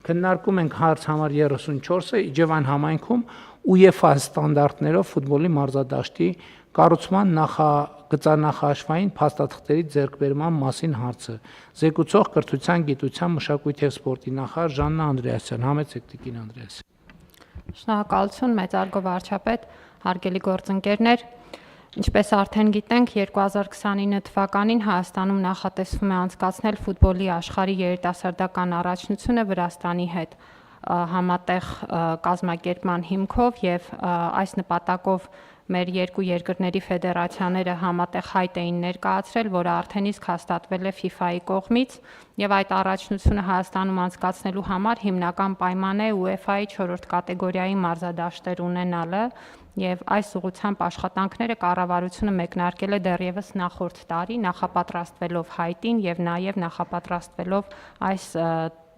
քննարկում ենք հարց համար 34-ը Իջևան համայնքում UEFA ստանդարտներով ֆուտբոլի մարզադաշտի կառուցման գծանախաշվային փաստաթղթերի ձեռքբերման մասին հարցը։ Զեկուցող կրթության, գիտության, մշակույթի և սպորտի նախարար Ժաննա Անդրեասյան։ Համեցեք տիկին Անդրեասյան։ Շնորհակալություն, մեծարգո վարչապետ, հարգելի գործընկերներ։ Ինչպես արդեն գիտենք, 2029 թվականին Հայաստանում նախատեսվում է անցկացնել ֆուտբոլի աշխարհի երիտասարդական առաջնությունը Վրաստանի հետ համատեղ կազմակերպման հիմքով եւ այս նպատակով մեր երկու երկրների ֆեդերացիաները համատեղ հայտ էին ներկայացրել, որը արդեն իսկ հաստատվել է FIFA-ի կողմից, եւ այդ առաջնությունը Հայաստանում անցկացնելու համար հիմնական պայման է UEFA-ի 4-րդ կատեգորիայի մարզադաշտեր ունենալը, եւ այս ուղղությամբ աշխատանքները կառավարությունը մեկնարկել է դեռևս նախորդ տարի, նախապատրաստվելով հայտին եւ նաեւ նախապատրաստվելով այս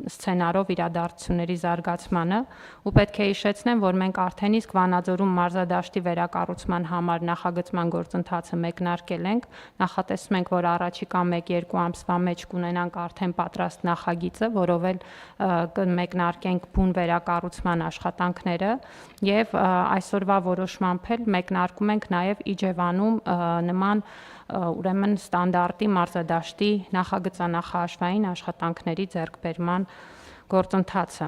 սցենարով իրադարձությունների զարգացմանը, ու պետք է հիշեցնեմ, որ մենք արդեն իսկ Վանաձորում մարզադաշտի վերակառուցման համար նախագծման գործընթացը մեկնարկել ենք, նախատեսում ենք, որ առաջիկա 1-2 ամսվա մեջ կունենանք արդեն պատրաստ նախագիծը, որով էլ կմեկնարկենք բուն վերակառուցման աշխատանքները, եւ այսօրվա որոշմամբ էլ մեկնարկում ենք նաեւ Իջևանում նման ուրեմն ստանդարտի մարզադաշտի նախագծանախաշվային աշխատանքների ձեռքբերման գործընթացը։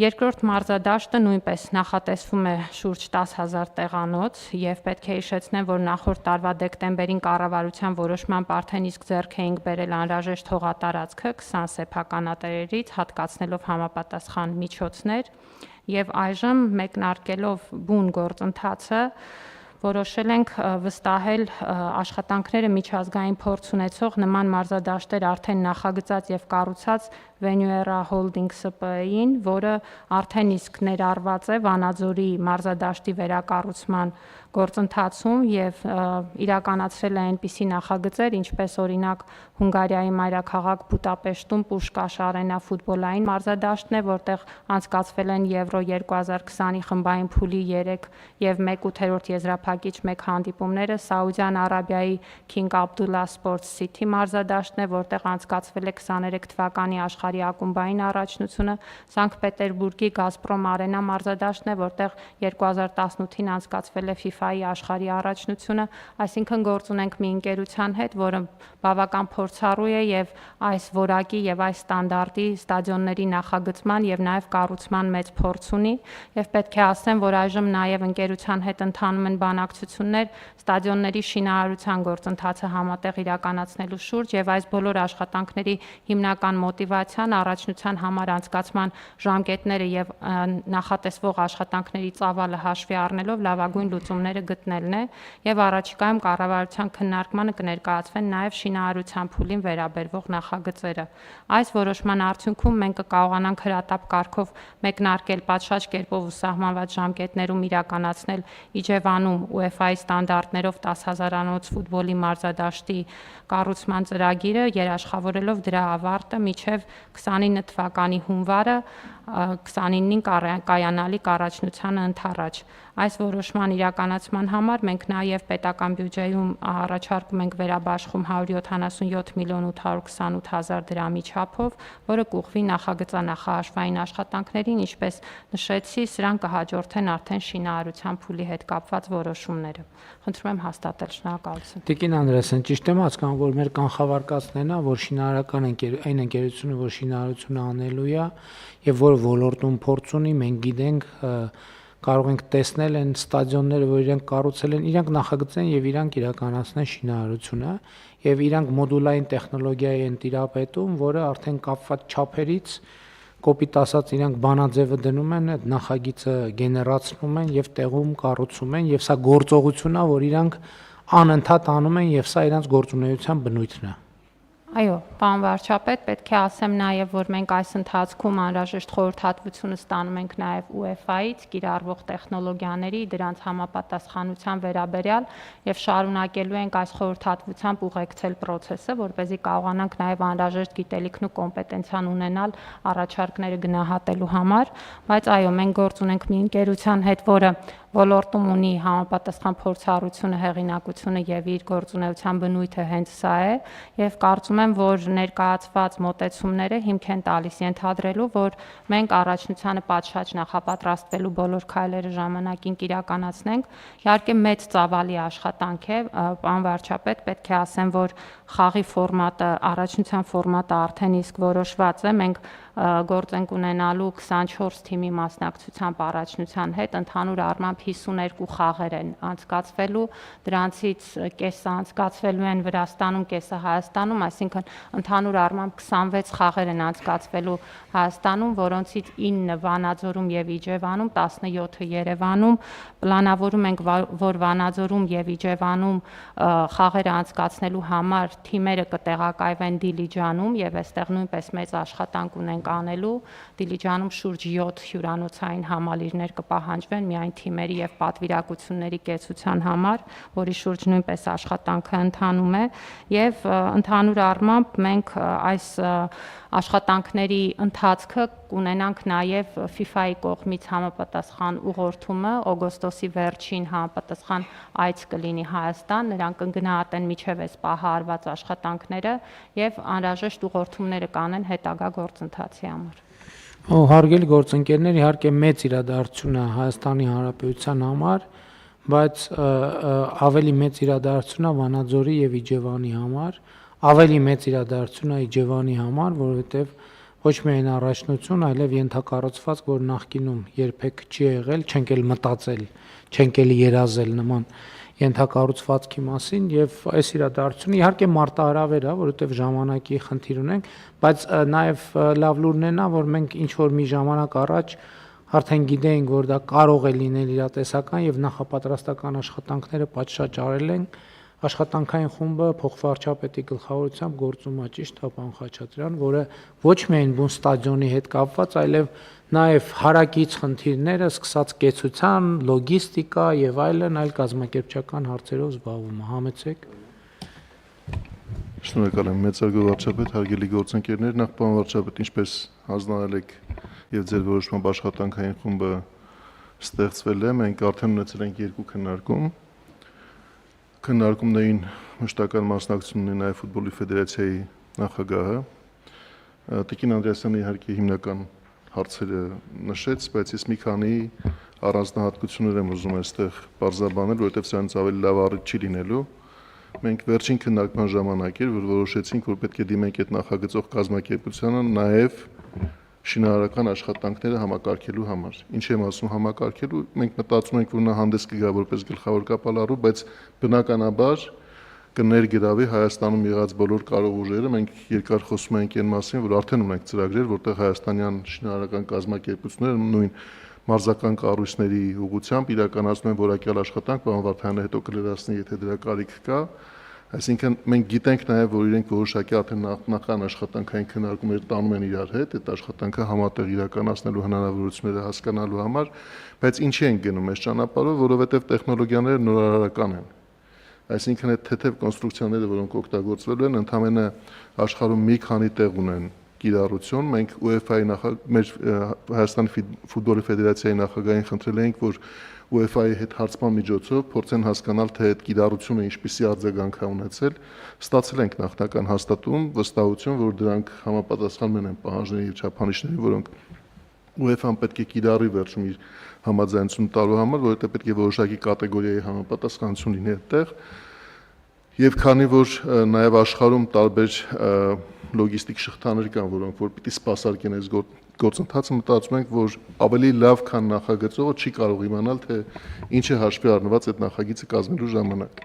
Երկրորդ մարզադաշտը նույնպես նախատեսվում է շուրջ 10,000 տեղանոց եւ պետք է հիշեցնեմ, որ նախորդ տարվա դեկտեմբերին կառավարության որոշմամբ արդեն իսկ ձեռք էինք բերել անհրաժեշտ հողատարածքը 20 սեփականատերերից, հատկացնելով համապատասխան միջոցներ, եւ այժմ մեկնարկելով բուն գործընթացը որոշել ենք վստահել աշխատանքները միջազգային փորձ ունեցող նման մարզադաշտեր արդեն նախագծած եւ կառուցած Venuera Holding SPE-ին, որը արդեն իսկ ներառված է Վանաձորի մարզադաշտի վերակառուցման գործընթացում եւ իրականացրել է այնպիսի նախագծեր, ինչպես օրինակ Հունգարիայի մայրաքաղաք Բուդապեշտում Պուշկաշ արենա ֆուտբոլային մարզադաշտն է, որտեղ անցկացվել են Եվրո 2020-ի խմբային փուլի 3 եւ 1/8 եզրափակիչ 1 հանդիպումները, Սաուդյան Արաբիայի King Abdullah Sports City մարզադաշտն է, որտեղ անցկացվել է 23 թվականի աշխարհի ակումբային առաջնությունը, Սանկտ Պետերբուրգի Գազպրոմ արենա մարզադաշտն է, որտեղ 2018-ին անցկացվել է FIFA-ի աշխարհի առաջնությունը, այսինքն գործ ունենք մի ընկերության հետ, որը բավական փորձառու է եւ այս որակի եւ այս ստանդարտի ստադիոնների նախագծման եւ նաեւ կառուցման մեծ փորձ ունի, եւ պետք է ասեմ, որ այժմ նաեւ ընկերության հետ ընթանում են բանակցություններ ստադիոնների շինարարության գործընթացը համատեղ իրականացնելու շուրջ, եւ այս բոլոր աշխատանքների հիմնական մոտիվացիան առաջնության համար անցկացման ժամկետները եւ նախատեսվող աշխատանքների ծավալը հաշվի առնելով լավագույն լուծումները գտնելն է, եւ առաջիկայում կառավարության քննարկմանը կներկայացվեն նաեւ շինարարության փուլին վերաբերվող նախագծերը։ Այս որոշման արդյունքում մենք կկարողանանք հրատապ կարգով մեկնարկել պատշաճ կերպով ու սահմանված ժամկետներում իրականացնել Իջևանում UEFA-ի ստանդարտներով 10,000-անոց ֆուտբոլի մարզադաշտի կառուցման ծրագիրը, երաշխավորելով դրա ավարտը մինչև 29 թվականի հունվարը 29-ին կայանալիք առաջնությանը ընդառաջ։ Այս որոշման իրականացման համար մենք նաև պետական բյուջեում առաջարկում ենք վերաբաշխում 177 միլիոն 828 հազար դրամի չափով, որը կուղղվի նախագծանախաշվային աշխատանքներին, ինչպես նշեցի, սրան կհաջորդեն արդեն շինարարության փուլի հետ կապված որոշումները։ Խնդրում եմ հաստատել, շնորհակալություն։ Տիկին Անդրեասյան, ճիշտ եմ հասկանում, որ մեր կանխավարկածն է, որ շինարարական այն ընկերությունը, որ շինարարությունը անելու է եւ որ ոլորտում փորձ ունի, մենք գիտենք, կարող ենք տեսնել այն ստադիոնները, որ իրենք կառուցել են, իրանք նախագծեն եւ իրանք իրականացնեն շինարարությունը եւ իրանք մոդուլային տեխնոլոգիայի են տիրապետում, որը արդեն կապված չափերից կոպիտ ասած իրանք բանաձևը դնում են, այդ նախագիծը գեներացնում են եւ տեղում կառուցում են եւ սա գործողություն է, որ իրանք անընդհատ անում են եւ սա իրանք գործունեության բնույթն է։ Այո, պարոն վարչապետ, պետք է ասեմ նաև, որ մենք այս ընթացքում անհրաժեշտ խորհրդատվությունը ստանում ենք նաև UEFA-ից կիրառվող տեխնոլոգիաների, դրանց համապատասխանության վերաբերյալ եւ շարունակելու ենք այս խորհրդատվությամբ ուղեկցել process-ը, որպեսզի կարողանանք նաև անհրաժեշտ գիտելիքն ու կոմպետենցիան ունենալ առաջարկները գնահատելու համար, բայց այո, մենք գործ ունենք մի ընկերության հետ, որը ոլորտում ունի համապատասխան փորձառությունը, հեղինակությունը եւ իր գործունեության բնույթը հենց սա է եւ կարծում եմ, որ ներկայացված մոտեցումները հիմք են տալիս ենթադրելու, որ մենք առաջնությանը պատշաճ նախապատրաստվելու բոլոր քայլերը ժամանակին կիրականացնենք։ Իհարկե մեծ ծավալի աշխատանք է, պարոն վարչապետ, պետք է ասեմ, որ խաղի ֆորմատը, առաջնության ֆորմատը արդեն իսկ որոշված է, մենք գործ ենք ունենալու 24 թիմի մասնակցությամբ առաջնության հետ, ընդհանուր առմամբ 52 խաղեր են անցկացվելու, դրանցից կեսը անցկացվելու են Վրաստանում, կեսը Հայաստանում, այսինքն ընդհանուր առմամբ 26 խաղեր են անցկացվելու Հայաստանում, որոնցից 9 Վանաձորում եւ Իջևանում, 17-ը Երևանում, պլանավորում ենք, որ Վանաձորում եւ Իջևանում խաղերը անցկացնելու համար թիմերը կտեղակայվեն Դիլիջանում եւ այստեղ նույնպես մեծ աշխատանք ունենք անելու։ Դիլիջանում շուրջ 7 հյուրանոցային համալիրներ կպահանջվեն միայն թիմերի եւ պատվիրակությունների կեցության համար, որի շուրջ նույնպես աշխատանքը ընթանում է եւ ընդհանուր առմամբ մենք այս աշխատանքների ընթացքը կունենանք նաև FIFA-ի կողմից համապատասխան ուղղորդումը, օգոստոսի վերջին համապատասխան այց կլինի Հայաստան, նրանք կգնահատեն մինչև այս պահը արված աշխատանքները եւ անհրաժեշտ ուղղորդումները կանեն հետագա գործընթացի համար։ Հարգելի գործընկերներ, իհարկե մեծ իրադարձություն է Հայաստանի Հանրապետության համար, բայց ավելի մեծ իրադարձություն է Վանաձորի եւ Իջևանի համար, ավելի մեծ իրադարձություն է Իջևանի համար, որովհետեւ ոչ միայն առաջնություն, այլև ենթակառուցվածք, որ նախկինում երբեք չի եղել, չենք էլ մտածել, չենք էլ երազել նման ենթակառուցվածքի մասին եւ այս իրադարձությունը իհարկե մարտահրավեր է, որովհետեւ ժամանակի խնդիր ունենք, բայց նաեւ լավ լուրն է նա, որ մենք ինչ որ մի ժամանակ առաջ արդեն գիտեինք, որ դա կարող է լինել իրատեսական եւ նախապատրաստական աշխատանքները պատշաճ արել են։ Աշխատանքային խումբը փոխվարչապետի գլխավորությամբ գործում է, ճիշտ է, պարոն Խաչատրյան, որը ոչ միայն բուն ստադիոնի հետ կապված, այլև նաև հարակից խնդիրները, սկսած կեցության, լոգիստիկա եւ այլն, այլ կազմակերպչական հարցերով զբաղվում է։ Համեցեք։ Շնորհակալ եմ, մեծարգո վարչապետ, հարգելի գործընկերներ, նախ պարոն վարչապետ, ինչպես հանձնարարել եք եւ ձեր որոշմամբ աշխատանքային խումբը ստեղծվել է, մենք արդեն ունեցել ենք 2 քննարկում։ Քննարկումներին մշտական մասնակցություն ունի նաև ֆուտբոլի ֆեդերացիայի նախագահը։ Տիկին Անդրեասյանը իհարկե հիմնական հարցերը նշեց, բայց ես մի քանի առանձնահատկություններ եմ ուզում այստեղ բարձրաբանել, որովհետև սրանից ավելի լավ առիթ չի լինելու։ Մենք վերջին քննարկման ժամանակ էր, որ որոշեցինք, որ պետք է դիմենք այդ նախագծող կազմակերպությանը նաև շինարարական աշխատանքները համակարգելու համար։ Ինչ եմ ասում համակարգելու, մենք մտածում ենք, որ նա հանդես կգա որպես գլխավոր կապալառու, բայց բնականաբար կներգրավի Հայաստանում եղած բոլոր կարող ուժերը, մենք երկար խոսում ենք այն մասին, որ արդեն ունենք ծրագրեր, որտեղ հայաստանյան շինարարական կազմակերպությունները նույն մարզական կառույցների ուղղությամբ իրականացնում են որակյալ աշխատանք, պարոն Վարդանյանը հետո կլրացնի, եթե դրա կարիք կա։ Այսինքն մենք գիտենք նաև, որ իրենք որոշակի արդեն նախնական աշխատանքային քննարկումներ տանում են իրար հետ, այդ աշխատանքը համատեղ իրականացնելու հնարավորությունները հասկանալու համար, բայց ինչի են գնում այս ճանապարհով, որովհետև տեխնոլոգիաները նորարարական են։ Այսինքն այդ թեթև կոնստրուկցիաները, որոնք օգտագործվելու են, ընդհանրապես աշխարհում մի քանի տեղ ունեն կիրառություն։ Մենք UEFA-ի մեր Հայաստանի ֆուտբոլի ֆեդերացիայի նախագահին խնդրել էինք, որ UEFA-ի հետ հարցման միջոցով փորձեն հասկանալ, թե այդ կիրառությունը ինչպիսի արձագանք է ունեցել։ Ստացել ենք նախնական հաստատում, վստահություն, որ դրանք համապատասխանում են պահանջների եւ չափանիշների, որոնք UEFA-ն պետք է կիրառի վերջում իր համաձայնություն տալու համար, որովհետեւ պետք է որոշակի կատեգորիայի համապատասխանություն լինի այդտեղ։ Եվ քանի որ նաև աշխարհում տարբեր լոգիստիկ շղթաներ կան, որոնք որ պիտի սպասարկեն այս գործընթացը, մտածում ենք, որ ավելի լավ քան նախագծողը չի կարող իմանալ, թե ինչ է հաշվի առնված այդ նախագիծը կազմելու ժամանակ։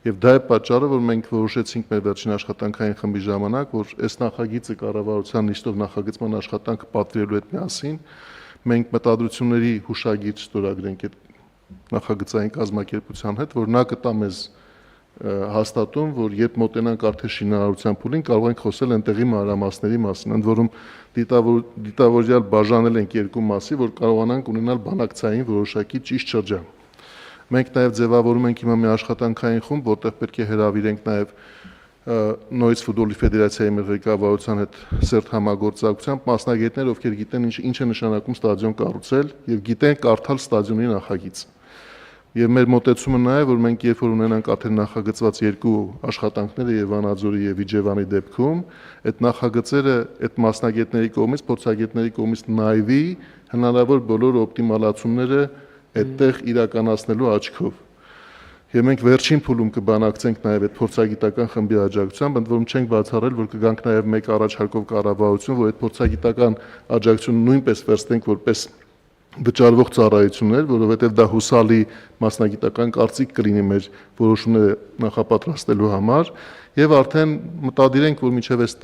Եվ դա է պատճառը, որ մենք որոշեցինք մեր վերջին աշխատանքային խմբի ժամանակ, որ այս նախագիծը կառավարության նիստով նախագծման աշխատանքը պատվիրելու հետ միասին մենք մտադրությունների հուշագիր ստորագրենք այդ նախագծային կազմակերպության հետ, որ նա կտա մեզ հաստատում, որ երբ մոտենանք արդեն շինարարության փուլին, կարող ենք խոսել այնտեղի մանրամասների մասին, ընդ որում դիտավորյալ բաժանել ենք երկու մասի, որ կարողանանք ունենալ բանակցային որոշակի ճիշտ շրջան։ Մենք նաև ձևավորում ենք հիմա մի աշխատանքային խումբ, որտեղ պետք է հրավիրենք նաև Նորից ֆուտբոլի ֆեդերացիայի մեր ղեկավարության հետ սերտ համագործակցությամբ մասնագետներ, ովքեր գիտեն ինչ է նշանակում ստադիոն կառուցել եւ գիտեն կարդալ ստադիոնի նախագիծը։ Եվ մեր մոտեցումը նա է, որ մենք երբ որ ունենանք արդեն նախագծված երկու աշխատանքները եւ Վանաձորի եւ Իջևանի դեպքում, այդ նախագծերը այդ մասնագետների կողմից, փորձագետների կողմից նայվի հնարավոր բոլոր օպտիմալացումները այդտեղ իրականացնելու աչքով։ Եվ մենք վերջին փուլում կբանակցենք նաև այդ փորձագիտական խմբի աջակցությամբ, ընդ որում չենք բացառել, որ կգանք նաև մեկ առաջարկով կառավարություն, որ այդ փորձագիտական աջակցությունը նույնպես վերցնենք որպես վճարվող ծառայություններ, որովհետև դա հուսալի մասնագիտական կարծիք կլինի մեր որոշումները նախապատրաստելու համար, եւ արդեն մտադիր ենք, որ մինչև այս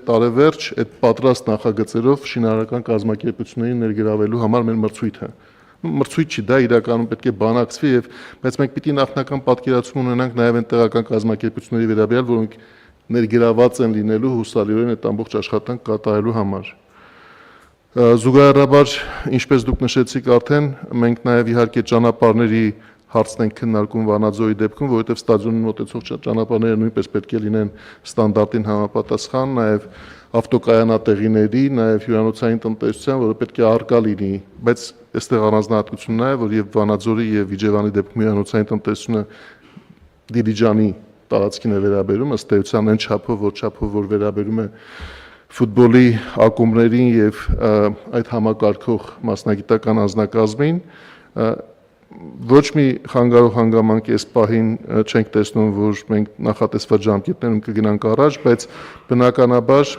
տարեվերջ այդ պատրաստ նախագծերով շինարարական կազմակերպություններին ներգրավելու համար մեր մրցույթը մրցույթ չի, դա իրականում պետք է բանակցվի եւ բայց մենք պիտի նախնական պատկերացում ունենանք նաեւ այն տեղական կազմակերպությունների վերաբերյալ, որոնք ներգրաված են լինելու հուսալիորեն այդ ամբողջ աշխատանք կատարելու համար։ Զուգահեռաբար, ինչպես դուք նշեցիք արդեն, մենք նաեւ իհարկե ճանապարհների հարցն ենք քննարկում Վանաձորի դեպքում, որովհետեւ ստադիոնին մոտեցող ճանապարհները նույնպես պետք է լինեն ստանդարտին համապատասխան, նաեւ ավտոկայանատեղիների, նաեւ հյուրանոցային տնտեսության, որը պետք է արկա լինի, բայց այստեղ առանձնահատկությունն է, որ եւ Վանաձորի եւ Իջևանի դեպքում հյուրանոցային տնտեսությունը Դիլիջանի տարածքին է վերաբերում, ըստ էության այն չափով, որ վերաբերում է ֆուտբոլի ակումբներին եւ այդ համակարգող մասնագիտական անձնակազմին, ոչ մի խանգարող հանգամանք այս պահին չենք տեսնում, որ մենք նախատեսված ժամկետներում կգնանք առաջ, բայց բնականաբար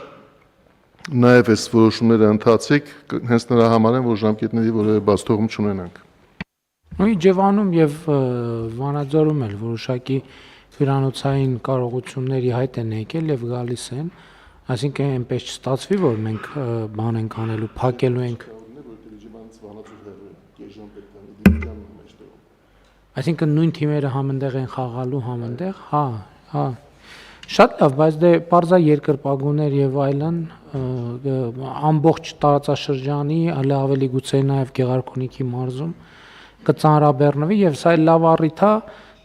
նաև այս որոշումները ընթացիկ հենց նրա համար են, որ ժամկետների որևէ բացթողում չունենանք։ Իջևանում եւ Վանաձորում էլ որոշակի հյուրանոցային կարողությունների հայտ են եկել եւ գալիս են, այսինքն այնպես չստացվի, որ մենք բան ենք անելու, փակելու ենք։ Այսինքն նույն թիմերը համընդեղ են խաղալու համընդեղ, հա։ Շատ լավ, բայց դե պարզա երկրպագուներ եւ այլն ամբողջ տարածաշրջանի, այլ ավելի գուցե նաեւ Գեղարքունիքի մարզում կծանրաբեռնվի եւ սա լավ առիթ է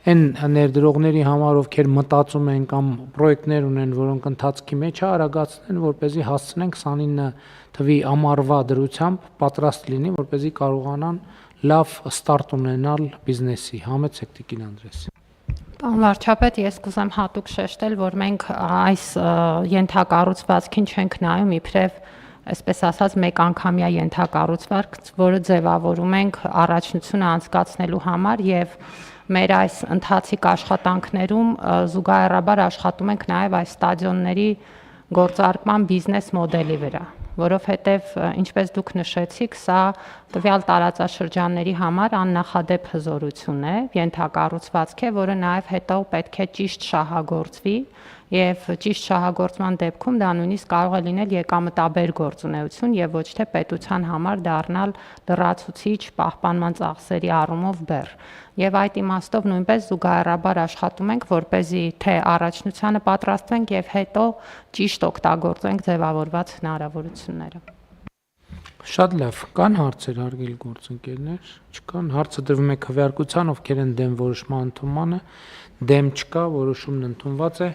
այն ներդրողների համար, ովքեր մտածում են կամ պրոյեկտներ ունեն, որոնք ընթացքի մեջ է, արագացնեն, որպեսզի հասցնենք 29 թվի ամառվա դրությամբ պատրաստ լինի, որպեսզի կարողանան լավ ստարտ ունենալ բիզնեսի։ Համեցեք Տիկին Անդրեաս։ Պարոն վարչապետ, ես կուզեմ հատուկ շեշտել, որ մենք այս ենթակառուցվածքին չենք նայում իբրև, այսպես ասած, մեկ անգամյա ենթակառուցվածք, որը ձևավորում ենք առաջնությունը անցկացնելու համար եւ մեր այս ընթացիկ աշխատանքներում զուգահեռաբար աշխատում ենք նաեւ այս ստադիոնների գործարկման բիզնես մոդելի վրա, որովհետեւ ինչպես դուք նշեցիք, սա տվյալ տարածաշրջանների համար աննախադեպ հզորություն է, ենթակառուցվածք է, որը նաեւ հետո պետք է ճիշտ շահագործվի եւ ճիշտ շահագործման դեպքում դա նույնիսկ կարող է լինել եկամտաբեր գործունեություն եւ ոչ թե պետության համար դառնալ լրացուցիչ պահպանման ծախսերի առումով բեռ։ Եվ այդ իմաստով նույնպես զուգահեռաբար աշխատում ենք, որպեսզի թե առաջնությանը պատրաստվենք եւ հետո ճիշտ օգտագործենք ձևավորված հնարավորությունները։ Շատ լավ, կան հարցեր արգել գործընկերներ, չկան, հարցը դրվում է քվեարկության, ովքեր են դեմ որոշման ընդունմանը, դեմ չկա, որոշումն ընդունված է։